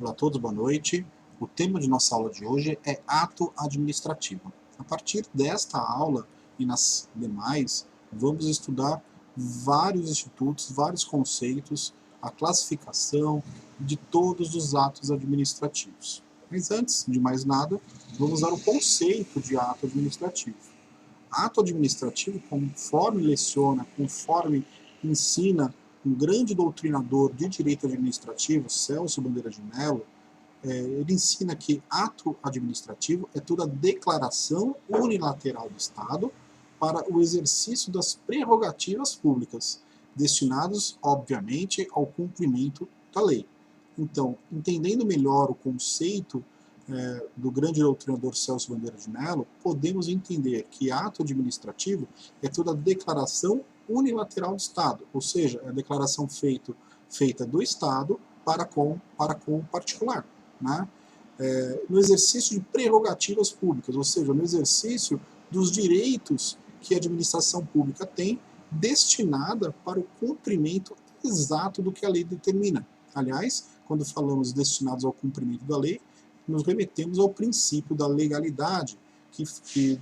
Olá a todos, boa noite. O tema de nossa aula de hoje é ato administrativo. A partir desta aula e nas demais, vamos estudar vários institutos, vários conceitos, a classificação de todos os atos administrativos. Mas antes de mais nada, vamos dar o conceito de ato administrativo. Ato administrativo, conforme leciona, conforme ensina um grande doutrinador de direito administrativo, Celso Bandeira de Mello, ele ensina que ato administrativo é toda declaração unilateral do Estado para o exercício das prerrogativas públicas, destinados, obviamente, ao cumprimento da lei. Então, entendendo melhor o conceito do grande doutrinador Celso Bandeira de Mello, podemos entender que ato administrativo é toda declaração unilateral do Estado, ou seja, é a declaração feita do Estado para com o particular, né? No exercício de prerrogativas públicas, ou seja, no exercício dos direitos que a administração pública tem, destinada para o cumprimento exato do que a lei determina. Aliás, quando falamos destinados ao cumprimento da lei, nos remetemos ao princípio da legalidade, que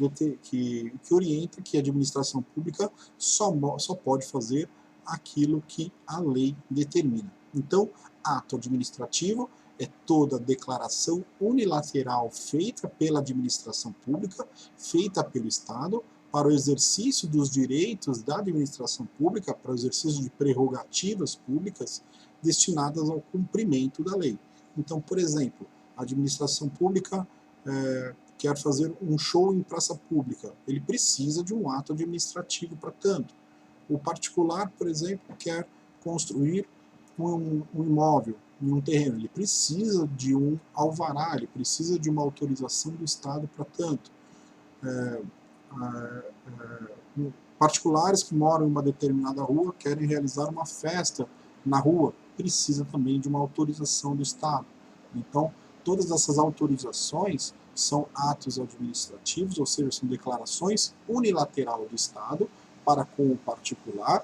orienta que a administração pública só pode fazer aquilo que a lei determina. Então, ato administrativo é toda declaração unilateral feita pela administração pública, feita pelo Estado, para o exercício dos direitos da administração pública, para o exercício de prerrogativas públicas destinadas ao cumprimento da lei. Então, por exemplo, a administração pública quer fazer um show em praça pública, ele precisa de um ato administrativo para tanto. O particular, por exemplo, quer construir um imóvel em um terreno, ele precisa de um alvará, ele precisa de uma autorização do Estado para tanto. Particulares que moram em uma determinada rua querem realizar uma festa na rua, precisa também de uma autorização do Estado. Então, todas essas autorizações são atos administrativos, ou seja, são declarações unilaterais do Estado para com o particular,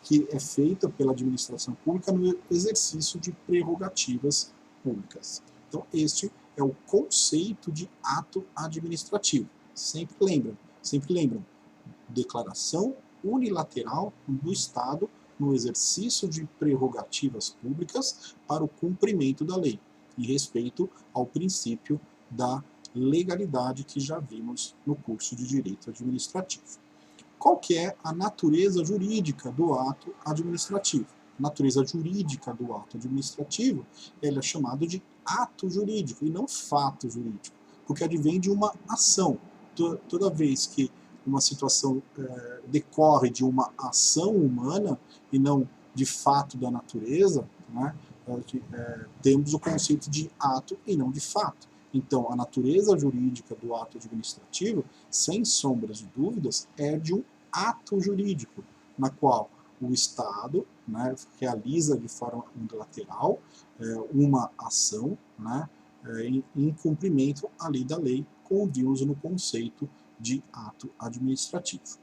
que é feita pela administração pública no exercício de prerrogativas públicas. Então, este é o conceito de ato administrativo. Sempre lembram, declaração unilateral do Estado no exercício de prerrogativas públicas para o cumprimento da lei, em respeito ao princípio da legalidade que já vimos no curso de Direito Administrativo. Qual que é a natureza jurídica do ato administrativo? A natureza jurídica do ato administrativo, ele é chamado de ato jurídico e não fato jurídico, porque advém de uma ação. Toda vez que uma situação decorre de uma ação humana e não de fato da natureza, né, temos o conceito de ato e não de fato. Então, a natureza jurídica do ato administrativo, sem sombras de dúvidas, é de um ato jurídico, na qual o Estado, né, realiza de forma unilateral uma ação, né, em cumprimento ali da lei, como vimos no conceito de ato administrativo.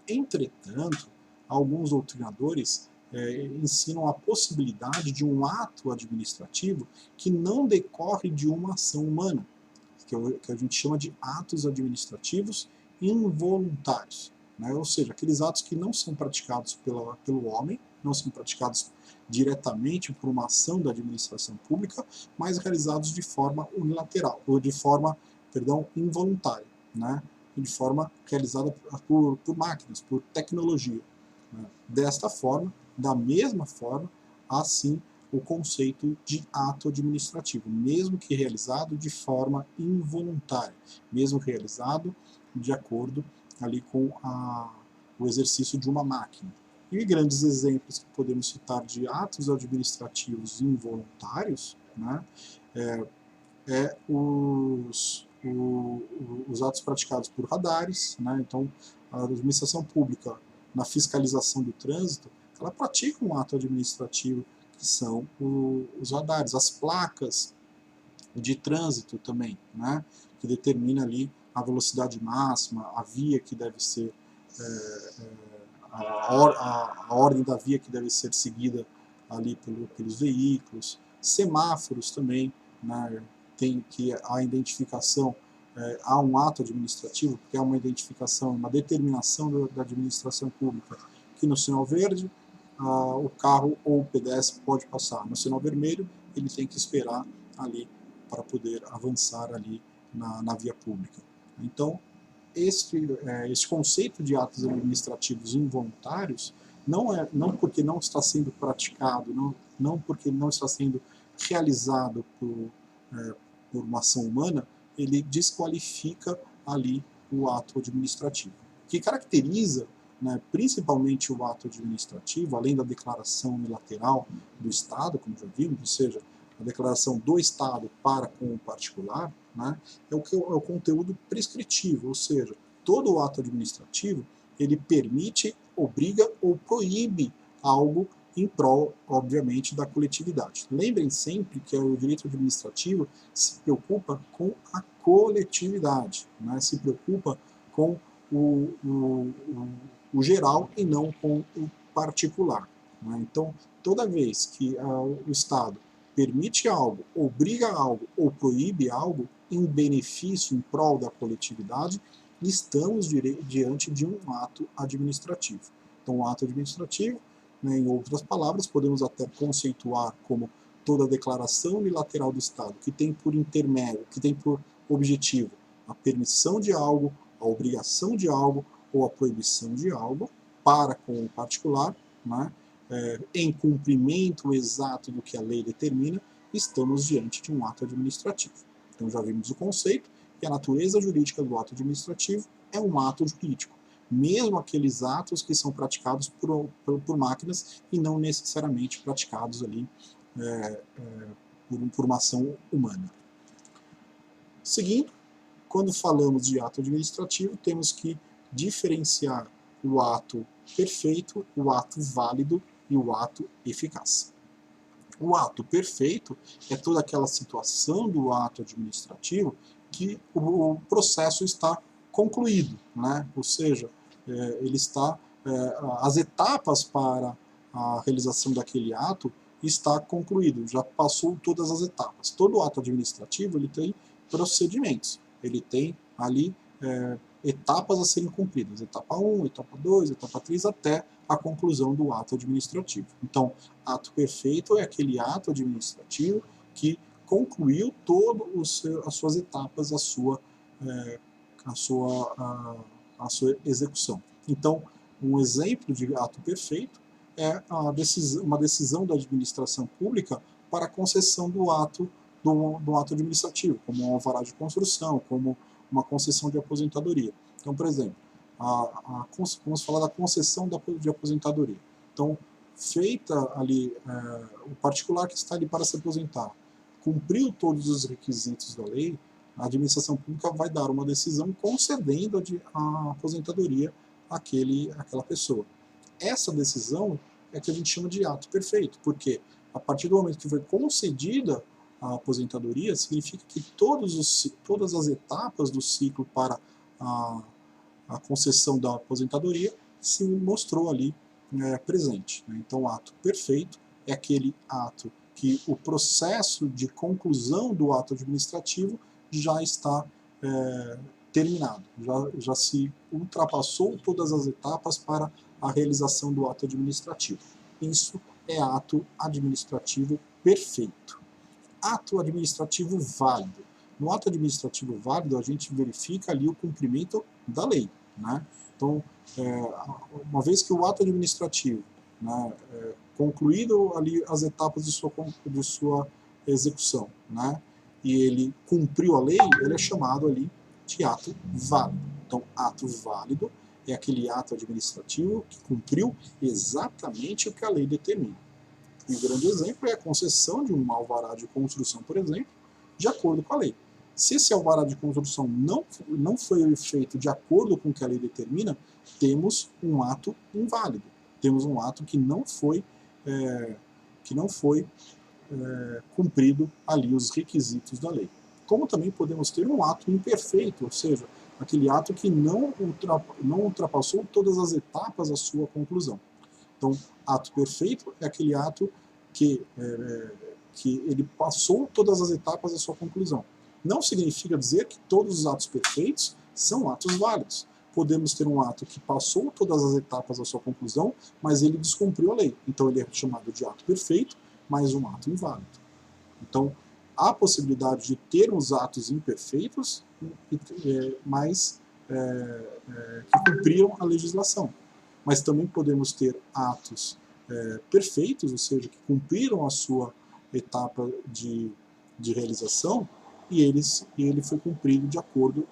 Entretanto, alguns doutrinadores ensinam a possibilidade de um ato administrativo que não decorre de uma ação humana, que a gente chama de atos administrativos involuntários, né? Ou seja, aqueles atos que não são praticados pelo homem, não são praticados diretamente por uma ação da administração pública, mas realizados de forma unilateral, ou de forma, involuntária, né? De forma realizada por máquinas, por tecnologia. Desta forma, da mesma forma, há sim o conceito de ato administrativo, mesmo que realizado de forma involuntária, mesmo realizado de acordo ali com o exercício de uma máquina. E grandes exemplos que podemos citar de atos administrativos involuntários, né, os atos praticados por radares, né? Então, a administração pública, na fiscalização do trânsito, ela pratica um ato administrativo, que são os radares, as placas de trânsito também, né? Que determina ali a velocidade máxima, a via que deve ser, a ordem da via que deve ser seguida ali pelos veículos, Semáforos também, né, tem que a identificação, há um ato administrativo, que é uma identificação, uma determinação da administração pública, que no sinal verde o carro ou o pedestre pode passar. No sinal vermelho, ele tem que esperar ali para poder avançar ali na via pública. Então, este conceito de atos administrativos involuntários não porque não está sendo praticado, não porque não está sendo realizado por uma ação humana, ele desqualifica ali o ato administrativo. O que caracteriza, né, principalmente o ato administrativo, além da declaração unilateral do Estado, como já vimos, ou seja, a declaração do Estado para com o particular, né, é o conteúdo prescritivo, ou seja, todo o ato administrativo ele permite, obriga ou proíbe algo em prol, obviamente, da coletividade. Lembrem sempre que o direito administrativo se preocupa com a coletividade, né, se preocupa com o geral e não com o particular. Né? Então, toda vez que o Estado permite algo, obriga algo ou proíbe algo em benefício, em prol da coletividade, estamos diante de um ato administrativo. Então, o ato administrativo, né, em outras palavras, podemos até conceituar como toda declaração unilateral do Estado que tem por intermédio, que tem por objetivo a permissão de algo, a obrigação de algo ou a proibição de algo para com o particular, né, em cumprimento exato do que a lei determina, estamos diante de um ato administrativo. Então já vimos o conceito, que a natureza jurídica do ato administrativo é um ato jurídico, mesmo aqueles atos que são praticados por máquinas e não necessariamente praticados ali por uma ação humana. Seguindo, quando falamos de ato administrativo, temos que diferenciar o ato perfeito, o ato válido e o ato eficaz. O ato perfeito é toda aquela situação do ato administrativo que o processo está concluído, né? Ou seja, ele está, as etapas para a realização daquele ato está concluído, já passou todas as etapas. Todo ato administrativo ele tem procedimentos, ele tem ali etapas a serem cumpridas, etapa 1, etapa 2, etapa 3, até a conclusão do ato administrativo. Então, ato perfeito é aquele ato administrativo que concluiu todas as suas etapas, a sua execução. Então, um exemplo de ato perfeito é uma decisão da administração pública para a concessão do ato administrativo, como um alvará de construção, como uma concessão de aposentadoria. Então, por exemplo, vamos falar da concessão de aposentadoria. Então, feita ali, o particular que está ali para se aposentar, cumpriu todos os requisitos da lei, a administração pública vai dar uma decisão concedendo a aposentadoria àquela pessoa. Essa decisão é que a gente chama de ato perfeito, porque a partir do momento que foi concedida a aposentadoria, significa que todas as etapas do ciclo para a concessão da aposentadoria se mostrou ali presente. Né? Então, o ato perfeito é aquele ato que o processo de conclusão do ato administrativo já está terminado, já se ultrapassou todas as etapas para a realização do ato administrativo. Isso é ato administrativo perfeito. Ato administrativo válido. No ato administrativo válido, a gente verifica ali o cumprimento da lei. Né? Então, uma vez que o ato administrativo, né, concluído ali as etapas de sua execução, né, e ele cumpriu a lei, ele é chamado ali de ato válido. Então, ato válido é aquele ato administrativo que cumpriu exatamente o que a lei determina. E o grande exemplo é a concessão de um alvará de construção, por exemplo, de acordo com a lei. Se esse alvará de construção não foi feito de acordo com o que a lei determina, temos um ato inválido. Temos um ato que não foi cumprido ali os requisitos da lei. Como também podemos ter um ato imperfeito, ou seja, aquele ato que não ultrapassou todas as etapas da sua conclusão. Então, ato perfeito é aquele ato que que ele passou todas as etapas da sua conclusão. Não significa dizer que todos os atos perfeitos são atos válidos. Podemos ter um ato que passou todas as etapas da sua conclusão, mas ele descumpriu a lei. Então ele é chamado de ato perfeito, mas um ato inválido. Então, há possibilidade de termos atos imperfeitos, mas que cumpriram a legislação. Mas também podemos ter atos perfeitos, ou seja, que cumpriram a sua etapa de realização, e ele foi cumprido de acordo,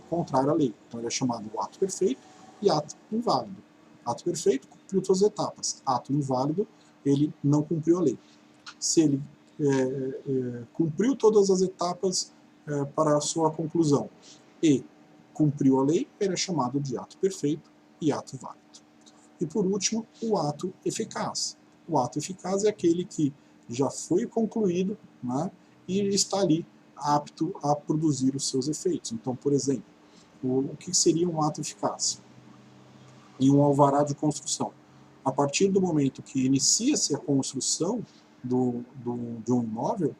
contrário à lei. Então ele é chamado de ato perfeito e ato inválido. Ato perfeito, cumpriu todas as etapas. Ato inválido, ele não cumpriu a lei. Se ele cumpriu todas as etapas para a sua conclusão e cumpriu a lei, ele é chamado de ato perfeito e ato válido. E por último, o ato eficaz. O ato eficaz é aquele que já foi concluído, né, e está ali apto a produzir os seus efeitos. Então, por exemplo, o que seria um ato eficaz? Em um alvará de construção. A partir do momento que inicia-se a construção de um imóvel,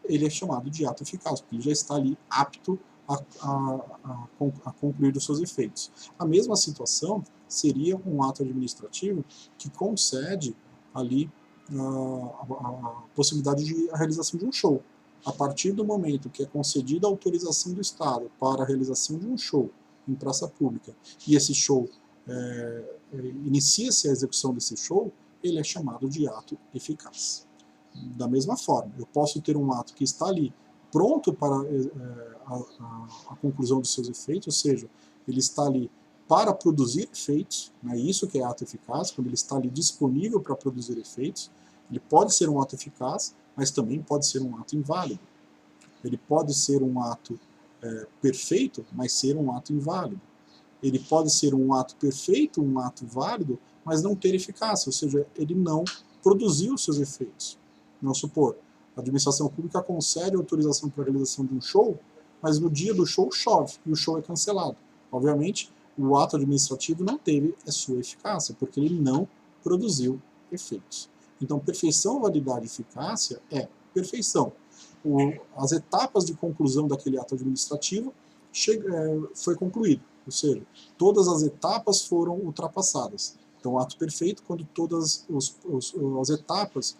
ele é chamado de ato eficaz, porque ele já está ali apto a concluir os seus efeitos. A mesma situação seria um ato administrativo que concede ali a possibilidade de a realização de um show. A partir do momento que é concedida a autorização do Estado para a realização de um show em praça pública, e esse show inicia-se a execução desse show, ele é chamado de ato eficaz. Da mesma forma, eu posso ter um ato que está ali pronto para a conclusão dos seus efeitos, ou seja, ele está ali para produzir efeitos, né, isso que é ato eficaz, quando ele está ali disponível para produzir efeitos. Ele pode ser um ato eficaz, mas também pode ser um ato inválido. Ele pode ser um ato perfeito, mas ser um ato inválido. Ele pode ser um ato perfeito, um ato válido, mas não ter eficácia, ou seja, ele não produziu os seus efeitos. Vamos supor, a administração pública concede autorização para a realização de um show, mas no dia do show chove e o show é cancelado. Obviamente, o ato administrativo não teve a sua eficácia, porque ele não produziu efeitos. Então, perfeição, validade e eficácia é perfeição. As etapas de conclusão daquele ato administrativo foi concluído, ou seja, todas as etapas foram ultrapassadas. Então, ato perfeito quando todas as etapas,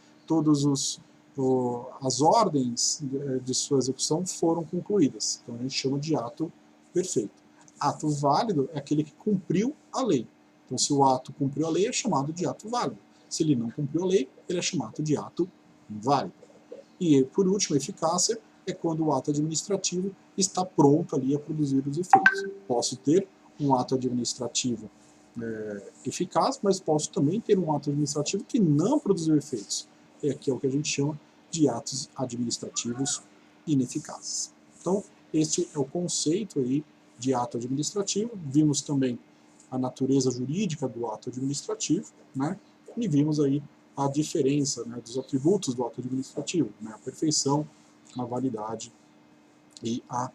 as ordens de sua execução foram concluídas. Então, a gente chama de ato perfeito. Ato válido é aquele que cumpriu a lei. Então, se o ato cumpriu a lei, é chamado de ato válido. Se ele não cumpriu a lei, ele é chamado de ato inválido. E, por último, a eficácia é quando o ato administrativo está pronto ali a produzir os efeitos. Posso ter um ato administrativo eficaz, mas posso também ter um ato administrativo que não produziu efeitos. Que é o que a gente chama de atos administrativos ineficazes. Então, este é o conceito aí de ato administrativo. Vimos também a natureza jurídica do ato administrativo, né? E vimos aí a diferença, né, dos atributos do ato administrativo, né, a perfeição, a validade e a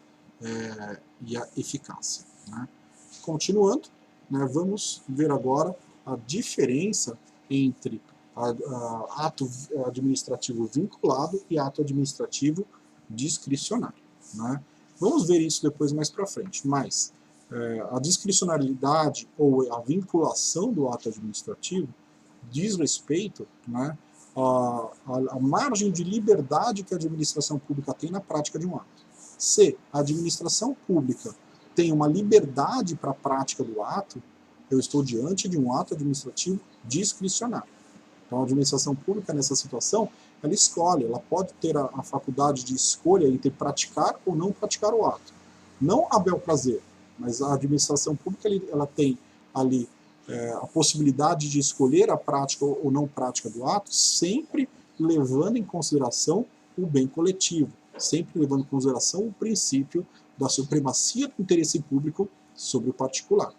eficácia. Né? Continuando, né, vamos ver agora a diferença entre ato administrativo vinculado e ato administrativo discricionário. Né? Vamos ver isso depois mais para frente, mas a discricionariedade ou a vinculação do ato administrativo diz respeito, né, à margem de liberdade que a administração pública tem na prática de um ato. Se a administração pública tem uma liberdade para a prática do ato, eu estou diante de um ato administrativo discricionário. Então, a administração pública, nessa situação, ela escolhe, ela pode ter a faculdade de escolha entre praticar ou não praticar o ato. Não a bel prazer, mas a administração pública ela tem ali a possibilidade de escolher a prática ou não prática do ato, sempre levando em consideração o bem coletivo, sempre levando em consideração o princípio da supremacia do interesse público sobre o particular.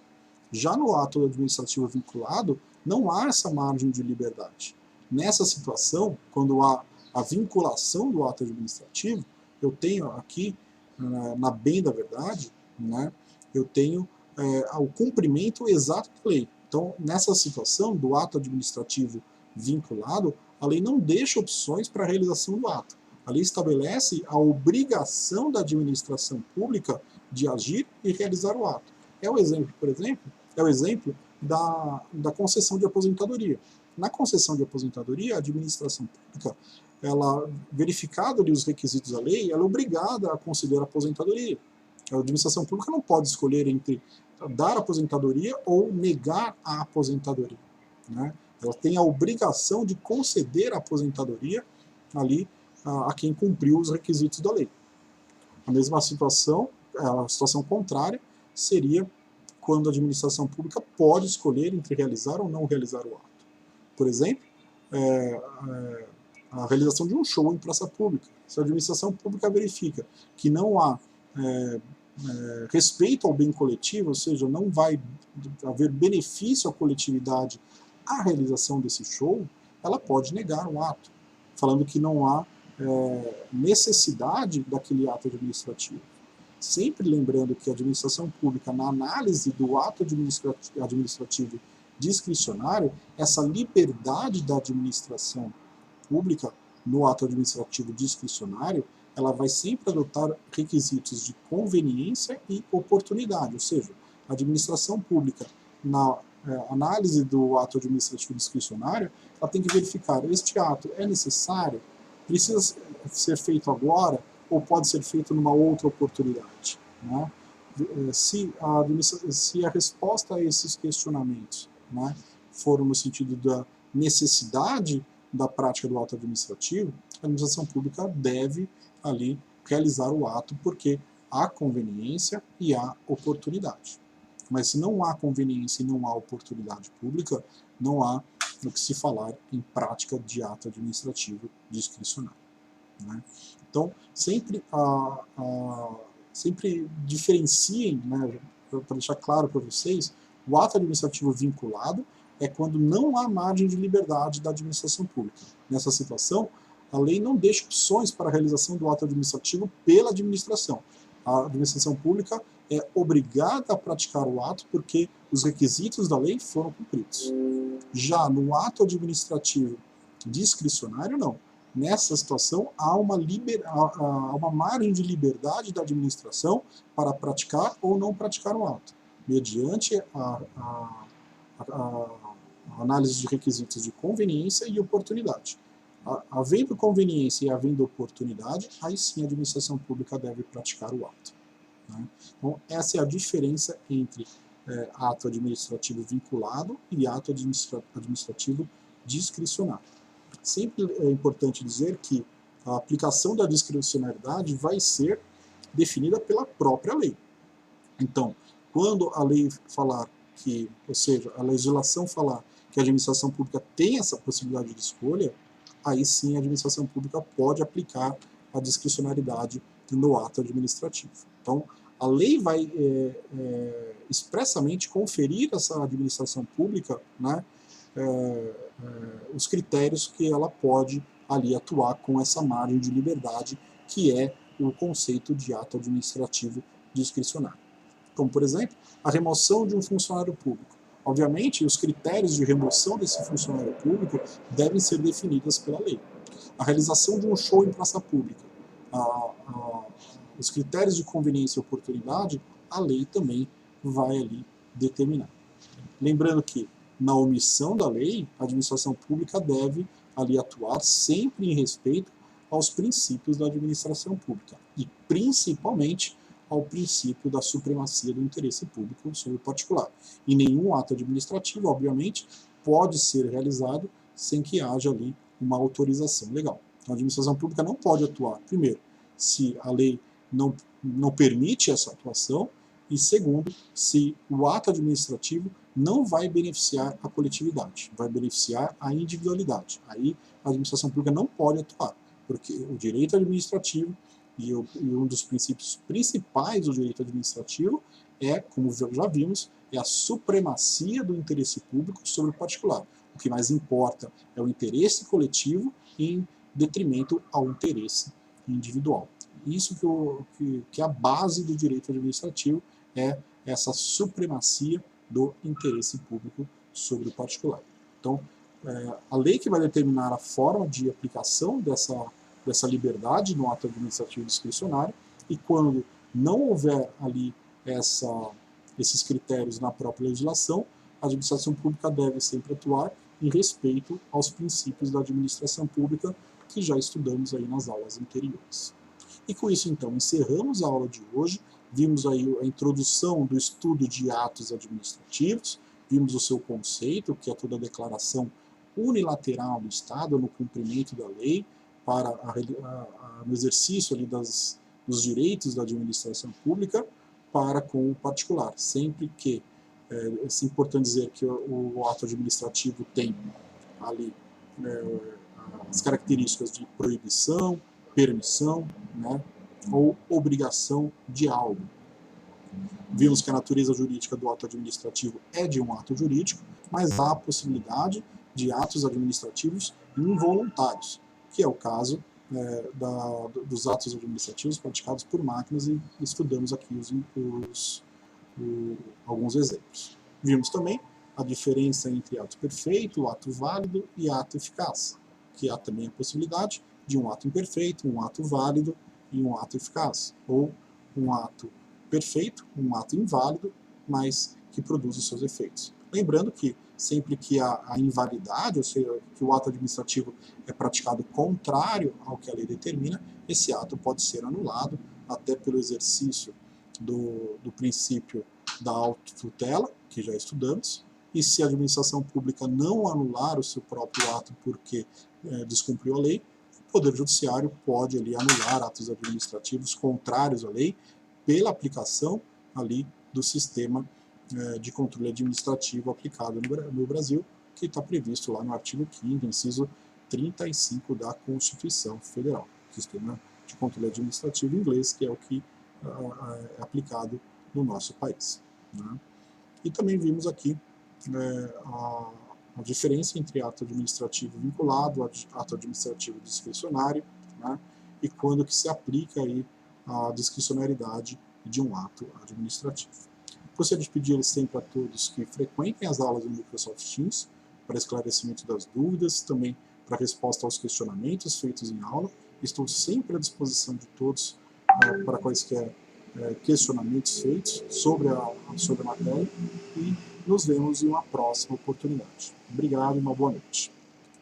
Já no ato administrativo vinculado, não há essa margem de liberdade. Nessa situação, quando há a vinculação do ato administrativo, eu tenho aqui, na bem da verdade, né, eu tenho o cumprimento exato da lei. Então, nessa situação do ato administrativo vinculado, a lei não deixa opções para a realização do ato. A lei estabelece a obrigação da administração pública de agir e realizar o ato. É o exemplo, por exemplo, da concessão de aposentadoria. Na concessão de aposentadoria, a administração pública, ela, verificado ali os requisitos da lei, ela é obrigada a conceder a aposentadoria. A administração pública não pode escolher entre dar aposentadoria ou negar a aposentadoria, né? Ela tem a obrigação de conceder a aposentadoria ali a quem cumpriu os requisitos da lei. A mesma situação, a situação contrária, seria quando a administração pública pode escolher entre realizar ou não realizar o ato. Por exemplo, a realização de um show em praça pública. Se a administração pública verifica que não há respeito ao bem coletivo, ou seja, não vai haver benefício à coletividade à realização desse show, ela pode negar o ato, falando que não há necessidade daquele ato administrativo. Sempre lembrando que a administração pública, na análise do ato administrativo discricionário, essa liberdade da administração pública no ato administrativo discricionário, ela vai sempre adotar requisitos de conveniência e oportunidade, ou seja, a administração pública, na análise do ato administrativo discricionário, ela tem que verificar, este ato é necessário, precisa ser feito agora, ou pode ser feito numa outra oportunidade, né? Se a resposta a esses questionamentos, né, for no sentido da necessidade da prática do ato administrativo, a administração pública deve ali realizar o ato porque há conveniência e há oportunidade. Mas se não há conveniência e não há oportunidade pública, não há o que se falar em prática de ato administrativo discricionário, né? Então, sempre diferenciem, né, para deixar claro para vocês, o ato administrativo vinculado é quando não há margem de liberdade da administração pública. Nessa situação, a lei não deixa opções para a realização do ato administrativo pela administração. A administração pública é obrigada a praticar o ato porque os requisitos da lei foram cumpridos. Já no ato administrativo discricionário, não. Nessa situação, há uma margem de liberdade da administração para praticar ou não praticar o ato, mediante a análise de requisitos de conveniência e oportunidade. Havendo conveniência e havendo oportunidade, aí sim a administração pública deve praticar o ato, né? Então, essa é a diferença entre ato administrativo vinculado e ato administrativo discricionário. Sempre é importante dizer que a aplicação da discricionariedade vai ser definida pela própria lei. Então, quando a lei falar que, ou seja, a legislação falar que a administração pública tem essa possibilidade de escolha, aí sim a administração pública pode aplicar a discricionariedade no ato administrativo. Então, a lei vai expressamente conferir a essa administração pública, né, os critérios que ela pode ali atuar com essa margem de liberdade, que é o conceito de ato administrativo discricionário. Como, por exemplo, a remoção de um funcionário público. Obviamente, os critérios de remoção desse funcionário público devem ser definidos pela lei. A realização de um show em praça pública. Os critérios de conveniência e oportunidade, a lei também vai ali determinar. Lembrando que, na omissão da lei, a administração pública deve ali atuar sempre em respeito aos princípios da administração pública e, principalmente, ao princípio da supremacia do interesse público sobre o particular. E nenhum ato administrativo, obviamente, pode ser realizado sem que haja ali uma autorização legal. Então, a administração pública não pode atuar, primeiro, se a lei não permite essa atuação, e segundo, se o ato administrativo não vai beneficiar a coletividade, vai beneficiar a individualidade. Aí a administração pública não pode atuar, porque o direito administrativo e um dos princípios principais do direito administrativo é, como já vimos, é a supremacia do interesse público sobre o particular. O que mais importa é o interesse coletivo em detrimento ao interesse individual. Isso que é a base do direito administrativo, é essa supremacia do interesse público sobre o particular. Então, a lei que vai determinar a forma de aplicação dessa liberdade no ato administrativo discricionário, e quando não houver ali esses critérios na própria legislação, a administração pública deve sempre atuar em respeito aos princípios da administração pública que já estudamos aí nas aulas anteriores. E com isso, então, encerramos a aula de hoje. Vimos aí a introdução do estudo de atos administrativos, vimos o seu conceito, que é toda a declaração unilateral do Estado no cumprimento da lei para no exercício ali dos direitos da administração pública para com o particular, sempre que é importante dizer que o ato administrativo tem ali as características de proibição, permissão, né, ou obrigação de algo. Vimos que a natureza jurídica do ato administrativo é de um ato jurídico, mas há a possibilidade de atos administrativos involuntários, que é o caso dos atos administrativos praticados por máquinas, e estudamos aqui alguns exemplos. Vimos também a diferença entre ato perfeito, ato válido e ato eficaz, que há também a possibilidade de um ato imperfeito, um ato válido e um ato eficaz, ou um ato perfeito, um ato inválido, mas que produz os seus efeitos. Lembrando que sempre que há invalidade, ou seja, que o ato administrativo é praticado contrário ao que a lei determina, esse ato pode ser anulado, até pelo exercício do princípio da autotutela, que já estudamos, e se a administração pública não anular o seu próprio ato porque descumpriu a lei, o Poder Judiciário pode ali anular atos administrativos contrários à lei pela aplicação ali do sistema de controle administrativo aplicado no Brasil, que está previsto lá no artigo 5º, inciso 35 da Constituição Federal, sistema de controle administrativo inglês, que é o que é aplicado no nosso país, né? E também vimos aqui a diferença entre ato administrativo vinculado, ato administrativo discricionário, né? E quando que se aplica aí a discricionariedade de um ato administrativo. Gostaria de pedir sempre a todos que frequentem as aulas do Microsoft Teams para esclarecimento das dúvidas, também para resposta aos questionamentos feitos em aula. Estou sempre à disposição de todos para quaisquer questionamentos feitos sobre a matéria, e nos vemos em uma próxima oportunidade. Obrigado e uma boa noite.